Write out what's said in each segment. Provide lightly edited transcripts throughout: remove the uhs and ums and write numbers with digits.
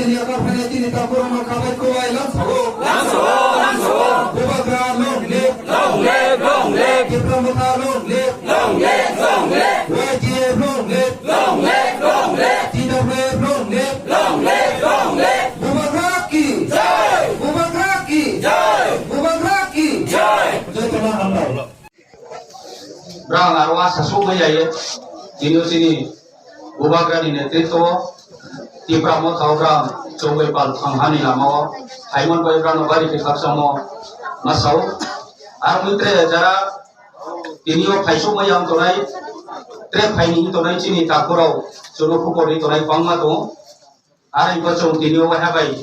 sini akan hanya sini tak kurang makabai kuai langsung. Bubagra long leg. Kipromota long leg. YGA long leg. TWA long leg. Bubagra ki. Bubagra ki. Jai Tuhan Allah. Brang arwah sasuk aja ini sini Bubagra di netrito di pramo tau brang coba pal tanghani lama Haimon boy brang nobari ke kapsamo masau armitre jara ini o paisuk mayang tonai tre paini tonai sini takurau jono kupori tonai pangma to arai bocong ini o habai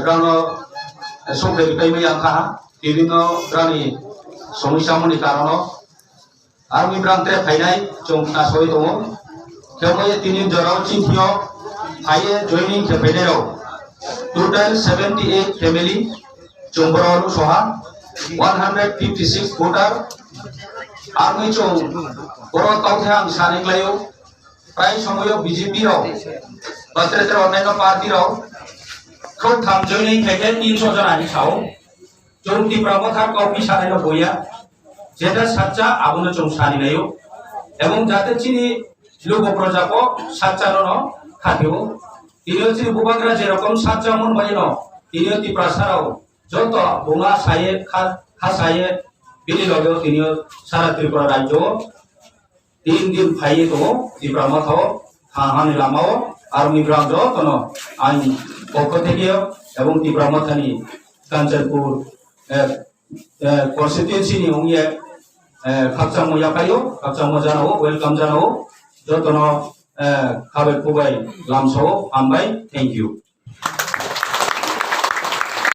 brang sobe kai mayang kha বিভিন্ন brani সমস্যা মনি কারণ army brang tre phainai chong ta soi to kemoi tinin jorau chingthio phaye joining ke phainai total 78 family chomborolu soha 156 voter army chong oro tauthang saninglaiyo prai somoyo bjp ro batre onnaino party ro khot tham joining ke 300 jon ani sao chong ti pramothar kopi sanaino boya যেটা সাচ্চা আগুনে চং সানি নাইও এবং যাদের চিনি লোক প্রজাপো সাচ্চানো খাতেও তিনিও চিনি বুবাগ্রা যেরকম সাচ্চা মন বাইন তিনিও তি প্রাসারাও যত বোমা সায়ে খা সায়ে বিনি লগেও তিনিও সারা ত্রিপুরা রাজ্য 3 দিন ফাইয়ে তো ত্রিপুরা মথাও হাহানি লামাও আর মিব্রাম যতন আইন পক্ষ থেকে এবং Tripura মথানি Kanchanpur constituency ni ong ye khapchang mo yakayo khapchang mo janao welcome janao jotono khabe kubai lamso ambai thank you